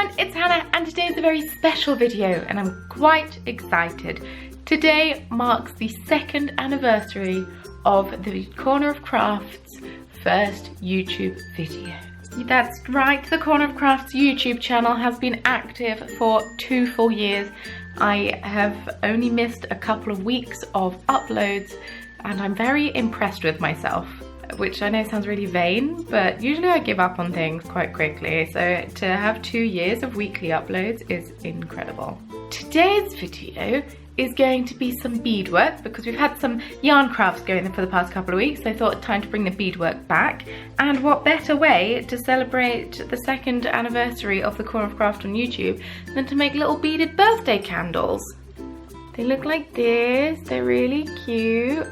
everyone, it's Hannah and today is a very special video and I'm quite excited. Today marks the 2nd anniversary of the Corner of Crafts' first YouTube video. That's right, the Corner of Crafts YouTube channel has been active for 2 full years. I have only missed a couple of weeks of uploads and I'm very impressed with myself, which I know sounds really vain, but usually I give up on things quite quickly, so to have 2 years of weekly uploads is incredible. Today's video is going to be some beadwork because we've had some yarn crafts going for the past couple of weeks, so I thought time to bring the beadwork back. And what better way to celebrate the 2nd anniversary of the Corner of Craft on YouTube than to make little beaded birthday candles. They look like this, they're really cute,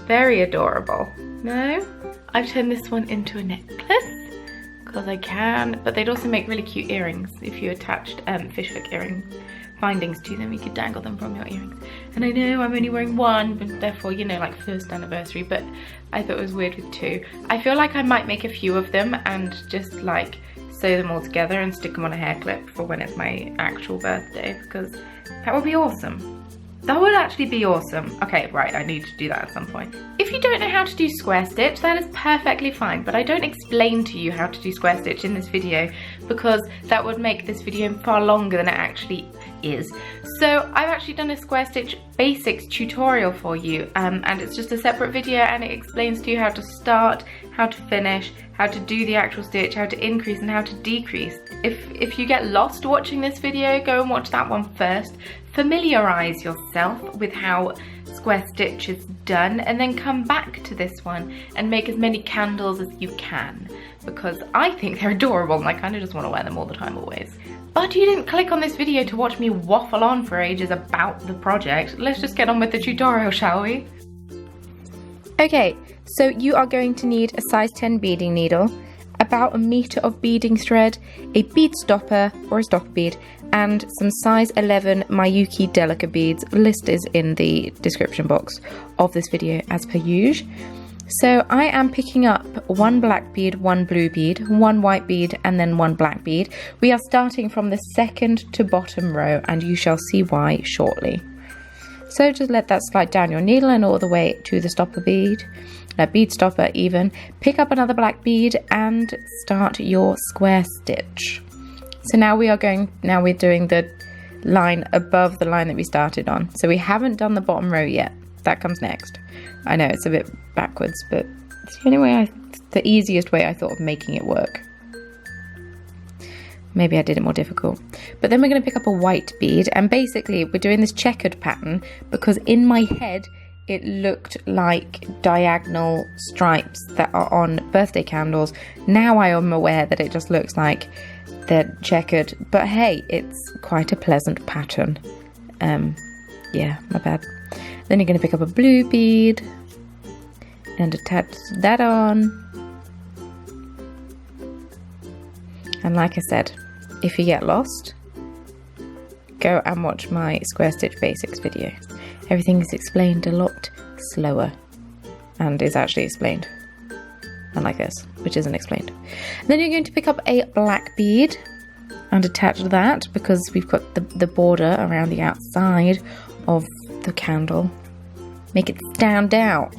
very adorable. No? I've turned this one into a necklace because I can, but they'd also make really cute earrings if you attached fishhook earring bindings to them. You could dangle them from your earrings. And I know I'm only wearing one, but therefore, you know, like 1st anniversary, but I thought it was weird with 2. I feel like I might make a few of them and just like sew them all together and stick them on a hair clip for when it's my actual birthday, because that would be awesome. That would actually be awesome. Okay, right, I need to do that at some point. If you don't know how to do square stitch, that is perfectly fine, but I don't explain to you how to do square stitch in this video because that would make this video far longer than it actually is. So I've actually done a square stitch basics tutorial for you, and it's just a separate video and it explains to you how to start, how to finish, how to do the actual stitch, how to increase and how to decrease. If you get lost watching this video, go and watch that one first. Familiarize yourself with how square stitch is done and then come back to this one and make as many candles as you can, because I think they're adorable and I kind of just want to wear them all the time always. But you didn't click on this video to watch me waffle on for ages about the project. Let's just get on with the tutorial, shall we? Okay, so you are going to need a size 10 beading needle, about 1 meter of beading thread, a bead stopper or a stopper bead, and some size 11 Miyuki delica beads. List is in the description box of this video as per usual. So I am picking up 1 black bead, 1 blue bead, 1 white bead, and then 1 black bead. We are starting from the 2nd to bottom row, and you shall see why shortly. So just let that slide down your needle and all the way to the stopper bead, bead stopper even. Pick up another black bead and start your square stitch. So now we're doing the line above the line that we started on. So we haven't done the bottom row yet. That comes next. I know it's a bit backwards, but it's the only way the easiest way I thought of making it work. Maybe I did it more difficult. But then we're going to pick up a white bead, and basically we're doing this checkered pattern because in my head it looked like diagonal stripes that are on birthday candles. Now I am aware that it just looks like they're checkered, but hey, it's quite a pleasant pattern. Yeah, my bad. Then you're going to pick up a blue bead and attach that on. And like I said, if you get lost, go and watch my square stitch basics video. Everything is explained a lot slower and is actually explained. Unlike this, which isn't explained. And then you're going to pick up a black bead and attach that because we've got the border around the outside of the candle. Make it stand out.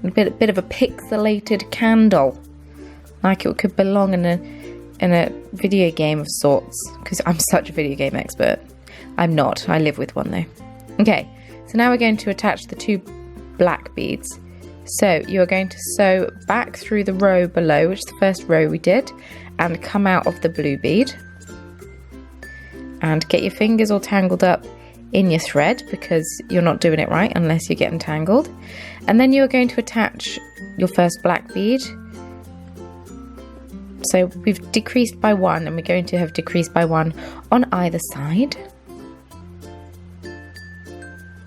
A bit of a pixelated candle, like it could belong in a video game of sorts, because I'm such a video game expert. I'm not, I live with one though. Okay, so now we're going to attach the 2 black beads. So you're going to sew back through the row below, which is the first row we did, and come out of the blue bead. And get your fingers all tangled up in your thread because you're not doing it right unless you're getting tangled. And then you're going to attach your first black bead. So we've decreased by 1 and we're going to have decreased by 1 on either side.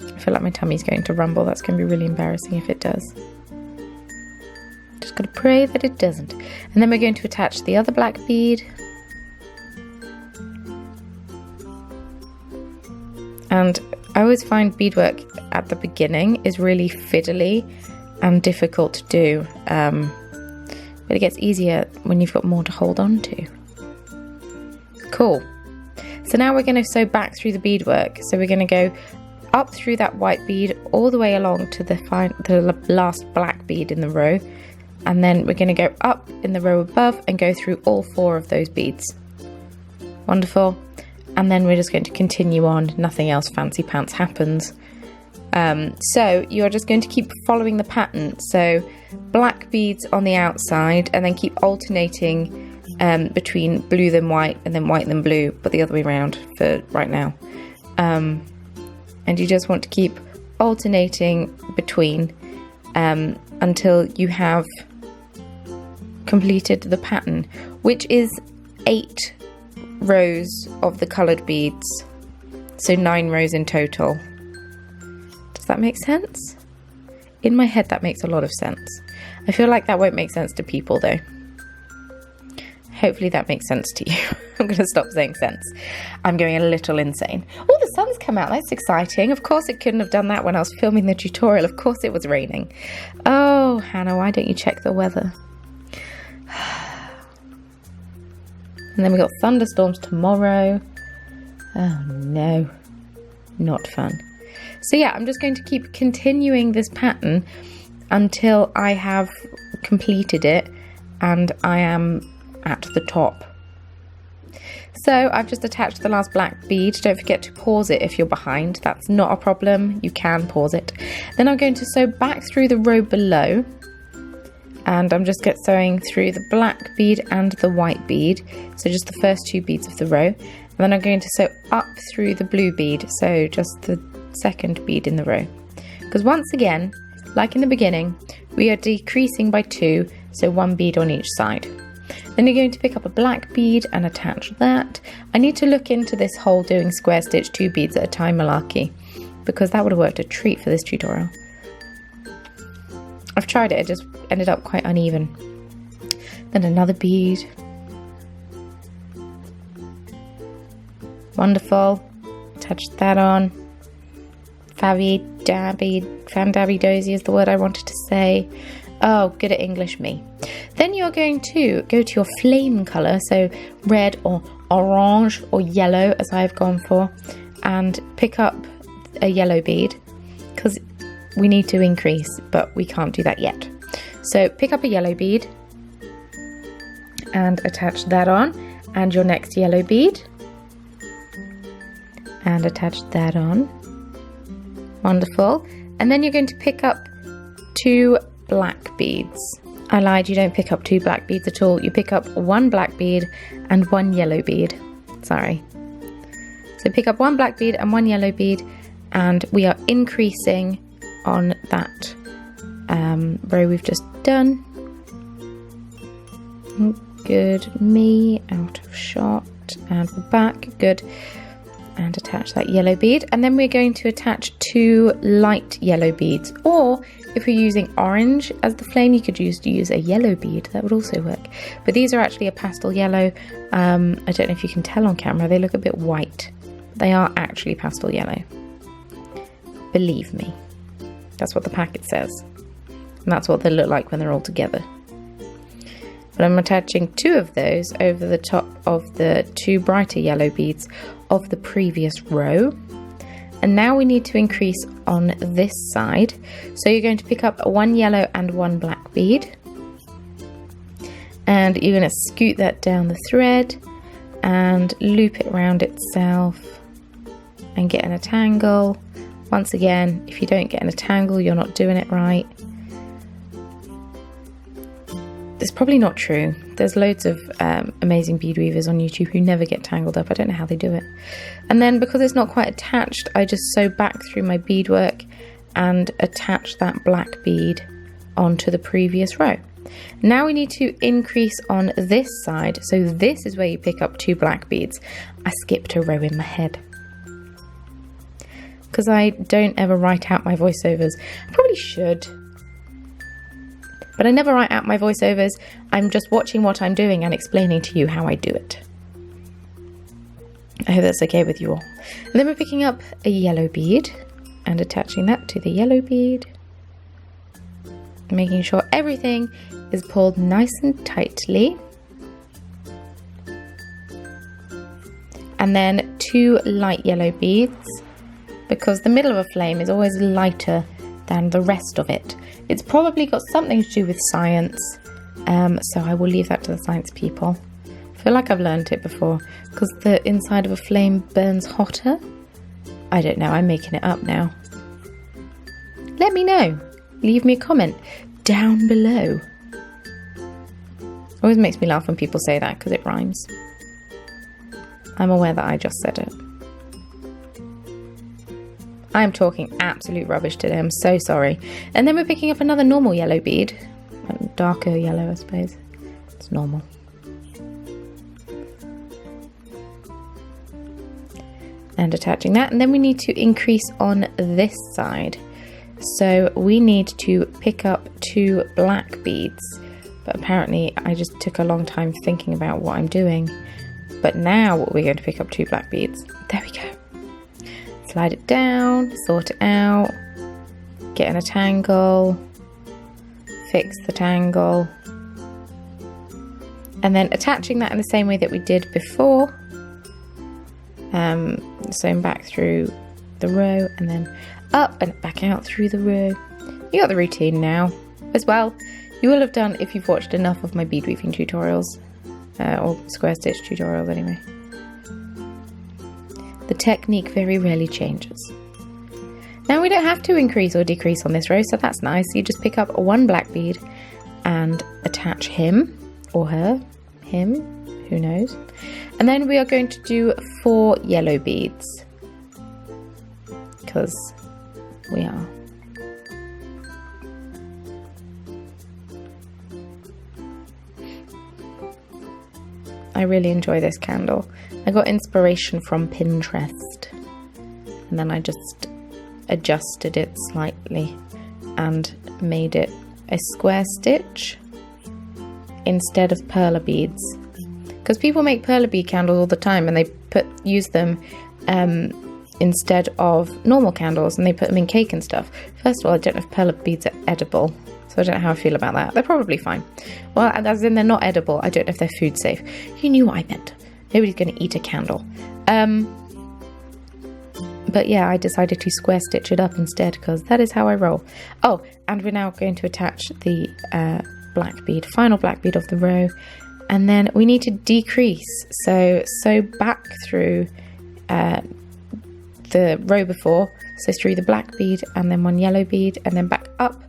I feel like my tummy's going to rumble. That's going to be really embarrassing if it does. Just got to pray that it doesn't. And then we're going to attach the other black bead. And I always find beadwork at the beginning is really fiddly and difficult to do. But it gets easier when you've got more to hold on to. Cool. So now we're going to sew back through the beadwork. So we're going to go up through that white bead all the way along to the last black bead in the row, and then we're going to go up in the row above and go through all 4 of those beads. Wonderful. And then we're just going to continue on, nothing else fancy pants happens. So you're just going to keep following the pattern, so black beads on the outside, and then keep alternating between blue then white then blue, but the other way around for right now. And you just want to keep alternating between until you have completed the pattern, which is 8 rows of the coloured beads, so 9 rows in total. Does that make sense? In my head that makes a lot of sense. I feel like that won't make sense to people though. Hopefully that makes sense to you. I'm going to stop saying sense. I'm going a little insane. Oh, the sun's come out. That's exciting. Of course it couldn't have done that when I was filming the tutorial. Of course it was raining. Oh, Hannah, why don't you check the weather? And then we got thunderstorms tomorrow. Oh no, not fun. So yeah, I'm just going to keep continuing this pattern until I have completed it and I am at the top. So I've just attached the last black bead. Don't forget to pause it if you're behind. That's not a problem. You can pause it. Then I'm going to sew back through the row below, and I'm just sewing through the black bead and the white bead, so just the first 2 beads of the row. And then I'm going to sew up through the blue bead, so just the second bead in the row, because once again, like in the beginning, we are decreasing by 2, so 1 bead on each side. Then you're going to pick up a black bead and attach that. I need to look into this whole doing square stitch 2 beads at a time malarkey, because that would have worked a treat for this tutorial. I've tried it, it just ended up quite uneven. Then another bead. Wonderful. Attach that on. Fan-dabby-dozy is the word I wanted to say. Oh, good at English me. Then you're going to go to your flame colour, so red or orange or yellow as I've gone for, and pick up a yellow bead, because we need to increase, but we can't do that yet. So pick up a yellow bead and attach that on, and your next yellow bead, and attach that on. Wonderful. And then you're going to pick up 2 black beads. I lied, you don't pick up 2 black beads at all. You pick up 1 black bead and 1 yellow bead. Sorry. So pick up 1 black bead and 1 yellow bead, and we are increasing on that row we've just done. Good, me, out of shot, and we're back, good. And attach that yellow bead, and then we're going to attach 2 light yellow beads, or if you're using orange as the flame, you could use a yellow bead. That would also work, but these are actually a pastel yellow. I don't know if you can tell on camera, they look a bit white. They are actually pastel yellow, believe me. That's what the packet says, and that's what they look like when they're all together. But I'm attaching 2 of those over the top of the 2 brighter yellow beads of the previous row. And now we need to increase on this side. So you're going to pick up 1 yellow and 1 black bead. And you're going to scoot that down the thread and loop it around itself and get in a tangle. Once again, if you don't get in a tangle, you're not doing it right. It's probably not true. There's loads of amazing bead weavers on YouTube who never get tangled up. I don't know how they do it. And then because it's not quite attached, I just sew back through my beadwork and attach that black bead onto the previous row. Now we need to increase on this side. So this is where you pick up 2 black beads. I skipped a row in my head, because I don't ever write out my voiceovers. I probably should, but I never write out my voiceovers. I'm just watching what I'm doing and explaining to you how I do it. I hope that's okay with you all. And then we're picking up a yellow bead and attaching that to the yellow bead, making sure everything is pulled nice and tightly. And then 2 light yellow beads because the middle of a flame is always lighter than the rest of it. It's probably got something to do with science, so I will leave that to the science people. I feel like I've learned it before, because the inside of a flame burns hotter. I don't know, I'm making it up now. Let me know. Leave me a comment down below. Always makes me laugh when people say that because it rhymes. I'm aware that I just said it. I am talking absolute rubbish today, I'm so sorry. And then we're picking up another normal yellow bead. Darker yellow, I suppose. It's normal. And attaching that, and then we need to increase on this side. So we need to pick up 2 black beads, but apparently I just took a long time thinking about what I'm doing. But now we're going to pick up 2 black beads. There we go. Slide it down, sort it out, get in a tangle, fix the tangle, and then attaching that in the same way that we did before. Sewing back through the row and then up and back out through the row. You got the routine now. As well, you will have done if you've watched enough of my bead weaving tutorials, or square stitch tutorials anyway. The technique very rarely changes. Now we don't have to increase or decrease on this row, so that's nice. You just pick up 1 black bead and attach him or her, him, who knows. And then we are going to do 4 yellow beads, because we are. I really enjoy this candle. I got inspiration from Pinterest, and then I just adjusted it slightly and made it a square stitch instead of perla beads. Because people make perla bead candles all the time, and they use them instead of normal candles, and they put them in cake and stuff. First of all, I don't know if perla beads are edible, so I don't know how I feel about that. They're probably fine. Well, as in they're not edible. I don't know if they're food safe. You knew what I meant. Nobody's going to eat a candle. But yeah, I decided to square stitch it up instead, because that is how I roll. Oh, and we're now going to attach the black bead, final black bead of the row. And then we need to decrease, so sew back through the row before, so through the black bead and then 1 yellow bead, and then back up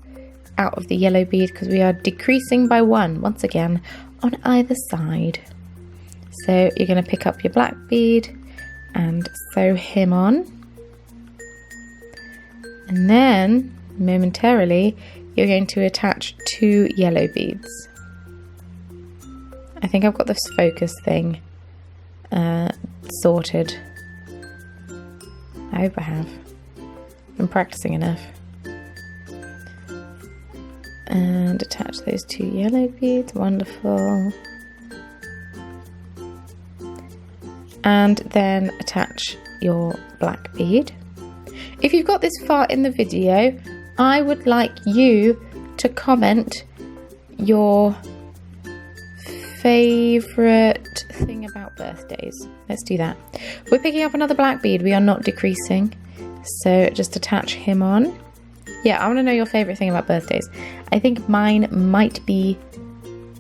out of the yellow bead, because we are decreasing by 1 once again on either side. So you're going to pick up your black bead and sew him on, and then momentarily you're going to attach 2 yellow beads. I think I've got this focus thing sorted. I hope I have. I'm practicing enough. And attach those 2 yellow beads. Wonderful. And then attach your black bead. If you've got this far in the video, I would like you to comment your favourite thing about birthdays. Let's do that. We're picking up another black bead. We are not decreasing, so just attach him on. Yeah, I want to know your favourite thing about birthdays. I think mine might be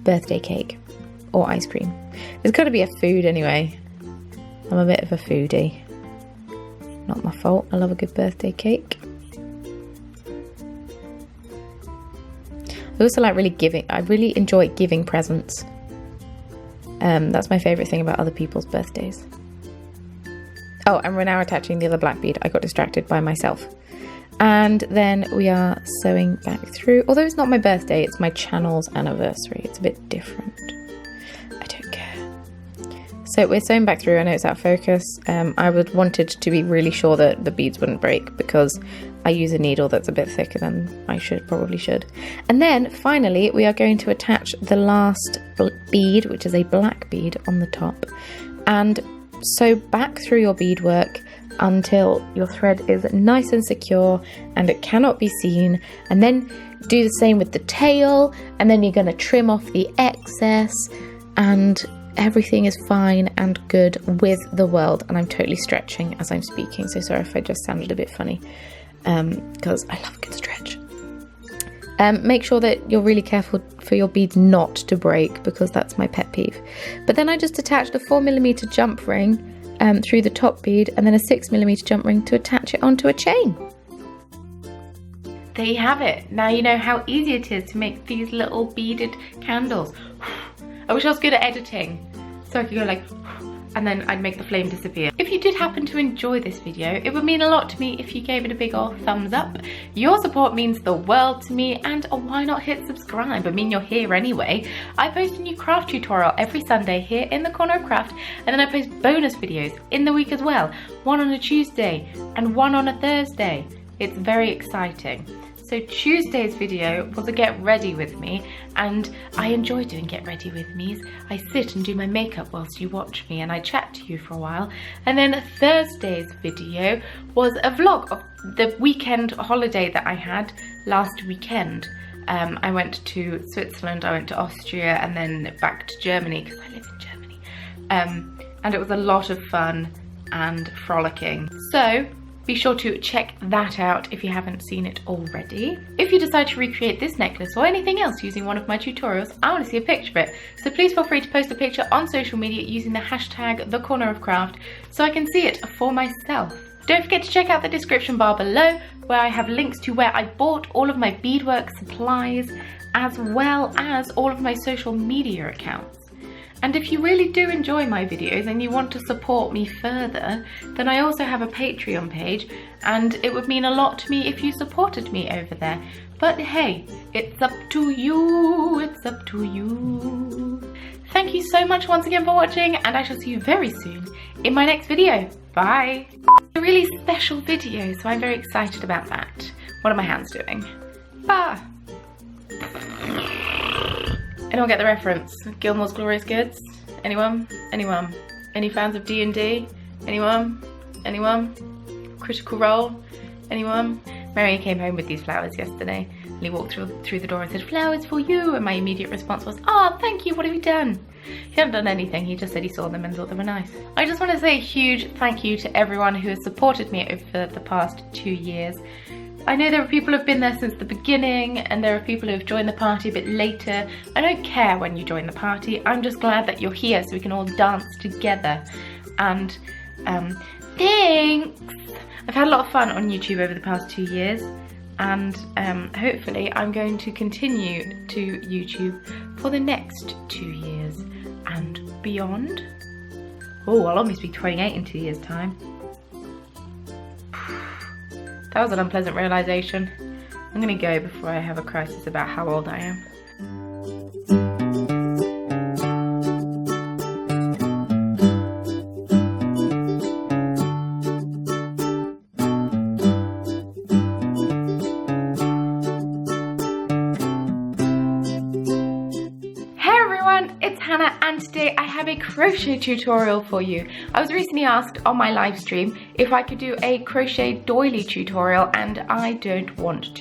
birthday cake or ice cream. There's got to be a food anyway. I'm a bit of a foodie. Not my fault. I love a good birthday cake. I also like I really enjoy giving presents. That's my favourite thing about other people's birthdays. Oh, and we're now attaching the other black bead. I got distracted by myself. And then we are sewing back through. Although it's not my birthday, it's my channel's anniversary. It's a bit different. I don't care. So we're sewing back through. I know it's out of focus. I wanted to be really sure that the beads wouldn't break, because I use a needle that's a bit thicker than I probably should. And then finally we are going to attach the last bead, which is a black bead, on the top, and sew back through your beadwork until your thread is nice and secure and it cannot be seen. And then do the same with the tail, and then you're going to trim off the excess, and everything is fine and good with the world. And I'm totally stretching as I'm speaking, so sorry if I just sounded a bit funny, because I love a good stretch. Make sure that you're really careful for your beads not to break, because that's my pet peeve. But then I just attached a 4mm jump ring through the top bead, and then a 6mm jump ring to attach it onto a chain. There you have it. Now you know how easy it is to make these little beaded candles. I wish I was good at editing, so I could go like, and then I'd make the flame disappear. If you did happen to enjoy this video, it would mean a lot to me if you gave it a big old thumbs up. Your support means the world to me, and why not hit subscribe? I mean, you're here anyway. I post a new craft tutorial every Sunday here in the Corner of Craft, and then I post bonus videos in the week as well. One on a Tuesday and one on a Thursday. It's very exciting. So Tuesday's video was a get ready with me, and I enjoy doing get ready with me's. I sit and do my makeup whilst you watch me, and I chat to you for a while. And then Thursday's video was a vlog of the weekend holiday that I had last weekend. I went to Switzerland, I went to Austria, and then back to Germany, because I live in Germany. And it was a lot of fun and frolicking. So be sure to check that out if you haven't seen it already. If you decide to recreate this necklace or anything else using one of my tutorials, I want to see a picture of it. So please feel free to post a picture on social media using the hashtag #TheCornerOfCraft so I can see it for myself. Don't forget to check out the description bar below, where I have links to where I bought all of my beadwork supplies, as well as all of my social media accounts. And if you really do enjoy my videos and you want to support me further, then I also have a Patreon page, and it would mean a lot to me if you supported me over there. But hey, it's up to you, it's up to you. Thank you so much once again for watching, and I shall see you very soon in my next video. Bye. A really special video, so I'm very excited about that. What are my hands doing? Bah. Anyone get the reference? Gilmore's Glorious Goods? Anyone? Anyone? Any fans of D&D? Anyone? Anyone? Critical Role? Anyone? Mary came home with these flowers yesterday, and he walked through the door and said, "Flowers for you," and my immediate response was, "Oh, thank you, what have you done?" He hadn't done anything, he just said he saw them and thought they were nice. I just want to say a huge thank you to everyone who has supported me over the past 2 years. I know there are people who have been there since the beginning, and there are people who have joined the party a bit later. I don't care when you join the party, I'm just glad that you're here so we can all dance together. And thanks! I've had a lot of fun on YouTube over the past 2 years, and hopefully I'm going to continue to YouTube for the next 2 years and beyond. Oh, I'll almost be 28 in 2 years' time. That was an unpleasant realization. I'm gonna go before I have a crisis about how old I am. And today I have a crochet tutorial for you. I was recently asked on my live stream if I could do a crochet doily tutorial, and I don't want to.